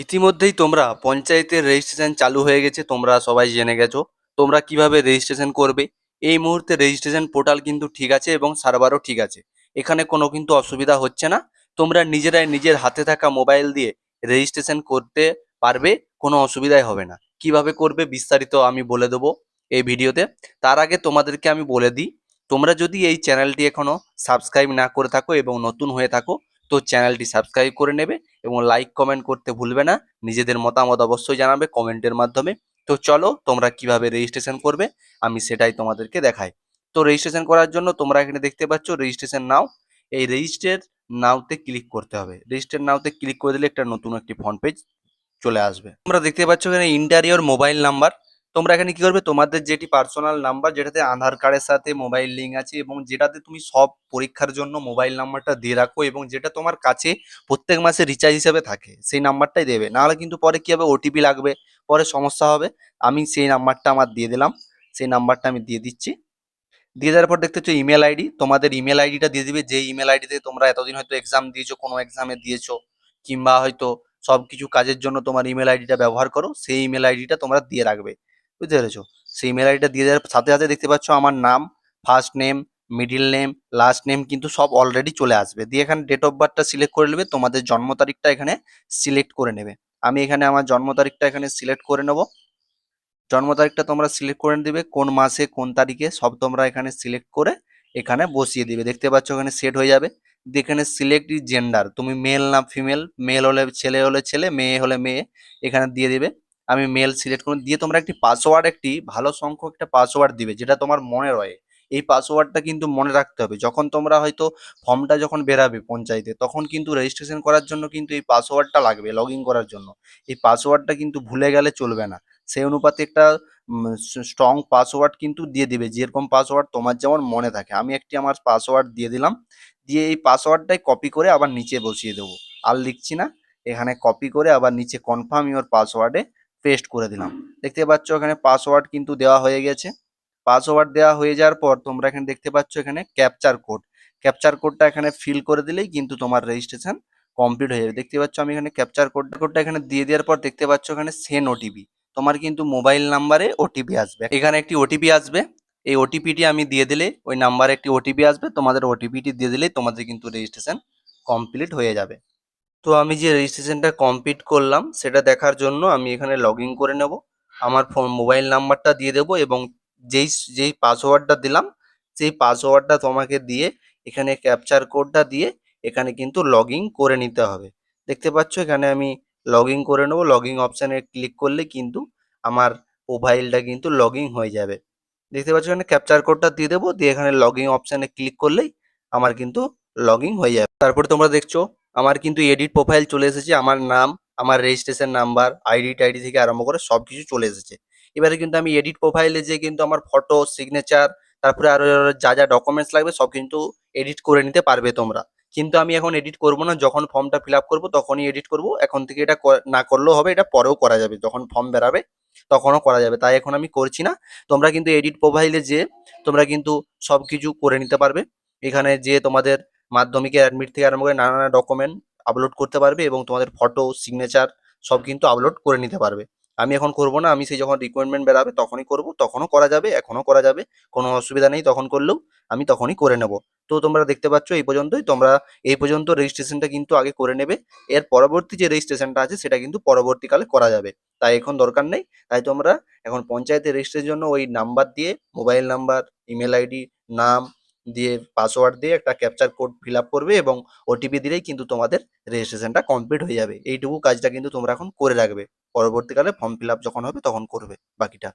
ইতিমধ্যেই তোমরা পঞ্চায়েতের রেজিস্ট্রেশন চালু হয়ে গেছে, তোমরা সবাই জেনে গেছো। তোমরা কিভাবে রেজিস্ট্রেশন করবে। এই মুহূর্তে রেজিস্ট্রেশন পোর্টাল কিন্তু ঠিক আছে এবং সার্ভারও ঠিক আছে। এখানে কোনো কিন্তু অসুবিধা হচ্ছে না। তোমরা নিজেরাই নিজের হাতে থাকা মোবাইল দিয়ে রেজিস্ট্রেশন করতে পারবে, কোনো অসুবিধাই হবে না। কিভাবে করবে বিস্তারিত আমি বলে দেবো এই ভিডিওতে। তার আগে তোমাদেরকে আমি বলে দিই, তোমরা যদি এই চ্যানেলটি এখনো সাবস্ক্রাইব না করে থাকো এবং নতুন হয়ে থাকো, তো চ্যানেলটি সাবস্ক্রাইব করে নেবে এবং লাইক কমেন্ট করতে ভুলবে না। নিজেদের মতামত অবশ্যই জানাবে কমেন্টের মাধ্যমে। তো চলো তোমরা কিভাবে রেজিস্ট্রেশন করবে আমি সেটাই তোমাদেরকে দেখাই। তো রেজিস্ট্রেশন করার জন্য তোমরা এখানে দেখতে পাচ্ছ রেজিস্ট্রেশন নাও। এই রেজিস্টার নাওতে ক্লিক করতে হবে। রেজিস্টার নাওতে ক্লিক করে দিলে একটা নতুন একটি ফ্রন্ট পেজ চলে আসবে। তোমরা দেখতে পাচ্ছ এখানে ইন্টারিয়র মোবাইল নাম্বার। তোমরা এখানে কি করবে, তোমাদের যেটি পার্সোনাল নাম্বার যেটাতে আধার কার্ডের সাথে মোবাইল লিঙ্ক আছে এবং যেটাতে তুমি সব পরীক্ষার জন্য মোবাইল নাম্বারটা দিয়ে রাখো এবং যেটা তোমার কাছে প্রত্যেক মাসে রিচার্জ হিসেবে থাকে, সেই নাম্বারটাই দেবে। নাহলে কিন্তু পরে কি হবে, ওটিপি লাগবে, পরে সমস্যা হবে। আমি সেই নাম্বারটা আমার দিয়ে দিলাম, সেই নাম্বারটা আমি দিয়ে দিচ্ছি। দিয়ে দেওয়ার পর দেখতে হচ্ছে ইমেল আইডি, তোমাদের ইমেল আইডিটা দিয়ে দিবে। যে ইমেল আইডিতে তোমরা এতদিন হয়তো এক্সাম দিয়েছো, কোনো এক্সামে দিয়েছো, কিংবা হয়তো সব কিছু কাজের জন্য তোমার ইমেল আইডিটা ব্যবহার করো, সেই ইমেল আইডিটা তোমরা দিয়ে রাখবে। বুঝতে পেরেছো? সেই ইমেল আইডিটা দিয়ে দেওয়ার সাথে সাথে দেখতে পাচ্ছ আমার নাম, first name, middle name, last name কিন্তু সব অলরেডি চলে আসবে। দিয়ে এখানে ডেট অফ বার্থটা সিলেক্ট করে নেবে, তোমাদের জন্ম তারিখটা এখানে সিলেক্ট করে নেবে। আমি এখানে আমার জন্ম তারিখটা এখানে সিলেক্ট করে নেবো। জন্ম তারিখটা তোমরা সিলেক্ট করে দিবে, কোন মাসে কোন তারিখে সব তোমরা এখানে সিলেক্ট করে এখানে বসিয়ে দিবে। দেখতে পাচ্ছ এখানে সেট হয়ে যাবে। দিয়ে এখানে সিলেক্ট জেন্ডার, তুমি মেল না ফিমেল, মেল হলে ছেলে, হলে ছেলে, মেয়ে হলে মেয়ে, এখানে দিয়ে দিবে। আমি মেল সিলেক্ট করে দিয়ে তোমরা একটি পাসওয়ার্ড, একটি ভালো সংখ্যক একটা পাসওয়ার্ড দিবে যেটা তোমার মনে রয়ে। এই পাসওয়ার্ডটা কিন্তু মনে রাখতে হবে। যখন তোমরা হয়তো ফর্মটা যখন বেরাবে পঞ্চায়েতে, তখন কিন্তু রেজিস্ট্রেশন করার জন্য কিন্তু এই পাসওয়ার্ডটা লাগবে লগ ইন করার জন্য। এই পাসওয়ার্ডটা কিন্তু ভুলে গেলে চলবে না। সেই অনুপাতে একটা স্ট্রং পাসওয়ার্ড কিন্তু দিয়ে দিবে, যেরকম পাসওয়ার্ড তোমার যেমন মনে থাকে। আমি একটি আমার পাসওয়ার্ড দিয়ে দিলাম। দিয়ে এই পাসওয়ার্ডটাই কপি করে আবার নিচে বসিয়ে দেবো। আর লিখছি না, এখানে কপি করে আবার নিচে কনফার্ম ইওর পাসওয়ার্ডে পেস্ট করে দিলাম। দেখতে পাচ্ছ এখানে পাসওয়ার্ড কিন্তু দেওয়া হয়ে গেছে। পাসওয়ার্ড দেওয়া হয়ে যাওয়ার পর তোমরা এখানে দেখতে পাচ্ছ এখানে ক্যাপচার কোড। ক্যাপচার কোডটা এখানে ফিল করে দিলেই কিন্তু তোমার রেজিস্ট্রেশন কমপ্লিট হয়ে যাবে। দেখতে পাচ্ছ আমি এখানে ক্যাপচার কোডটা এখানে দিয়ে দেওয়ার পর দেখতে পাচ্ছ এখানে সেন্ড ওটিপি। তোমার কিন্তু মোবাইল নাম্বারে ওটিপি আসবে, এখানে একটি ওটিপি আসবে। এই ওটিপিটি আমি দিয়ে দিলে ওই নাম্বারে একটি ওটিপি আসবে, তোমাদের ওটিপিটি দিয়ে দিলেই তোমাদের কিন্তু রেজিস্ট্রেশন কমপ্লিট হয়ে যাবে। তো আমি যে রেজিস্ট্রেশনটা কমপ্লিট করলাম সেটা দেখার জন্য আমি এখানে লগ ইন করে নেব। আমার ফোন মোবাইল নাম্বারটা দিয়ে দেবো এবং যেই যেই পাসওয়ার্ডটা দিলাম সেই পাসওয়ার্ডটা তোমাকে দিয়ে এখানে ক্যাপচার কোডটা দিয়ে এখানে কিন্তু লগ ইন করে নিতে হবে। দেখতে পাচ্ছ এখানে আমি লগ ইন করে নেবো। লগ ইন অপশানে ক্লিক করলে কিন্তু আমার প্রোফাইলটা কিন্তু লগ ইন হয়ে যাবে। দেখতে পাচ্ছ এখানে ক্যাপচার কোডটা দিয়ে দেবো, দিয়ে এখানে লগ ইন অপশানে ক্লিক করলেই আমার কিন্তু লগ ইন হয়ে যাবে। তারপরে তোমরা দেখছো আমার কিন্তু এডিট প্রোফাইল চলে এসেছে। আমার নাম, আমার রেজিস্ট্রেশন নাম্বার, আইডি টাইডি থেকে আরম্ভ করে সব কিছু চলে এসেছে। এবারে কিন্তু আমি এডিট প্রোফাইলে যে কিন্তু আমার ফটো, সিগনেচার, তারপরে আরো যা যা ডকুমেন্টস লাগবে সব কিন্তু এডিট করে নিতে পারবে তোমরা। কিন্তু আমি এখন এডিট করব না, যখন ফর্মটা ফিল আপ করবো তখনই এডিট করব। এখন থেকে এটা না করলেও হবে, এটা পরেও করা যাবে, যখন ফর্ম বেরাবে তখনও করা যাবে, তাই এখন আমি করছি না। তোমরা কিন্তু এডিট প্রোফাইলে যে তোমরা কিন্তু সব কিছু করে নিতে পারবে। এখানে যে তোমাদের মাধ্যমিকের অ্যাডমিট থেকে আরম্ভ করে নানা নানা ডকুমেন্ট আপলোড করতে পারবে এবং তোমাদের ফটো, সিগনেচার সব কিন্তু আপলোড করে নিতে পারবে। আমি এখন করব না, আমি সেই যখন রিকোয়ারমেন্ট বেরাবে তখনই করব। তখনও করা যাবে, এখনও করা যাবে, কোনো অসুবিধা নেই। তখন করলেও আমি তখনই করে নেব। তো তোমরা দেখতে পাচ্ছ এই পর্যন্তই। তোমরা এই পর্যন্ত রেজিস্ট্রেশনটা কিন্তু আগে করে নেবে। এর পরবর্তী যে রেজিস্ট্রেশনটা আছে সেটা কিন্তু পরবর্তীকালে করা যাবে, তাই এখন দরকার নেই। তাই তোমরা এখন পঞ্চায়েতের রেজিস্ট্রের জন্য ওই নাম্বার দিয়ে, মোবাইল নাম্বার, ইমেল আইডি, নাম দিয়ে, পাসওয়ার্ড দিয়ে একটা ক্যাপচার কোড ফিল আপ করবে এবং ওটিপি দিলেই কিন্তু তোমাদের রেজিস্ট্রেশনটা কমপ্লিট হয়ে যাবে। এইটুকু কাজটা কিন্তু তোমরা এখন করে রাখবে, পরবর্তীকালে ফর্ম ফিল আপ যখন হবে তখন করবে বাকিটা।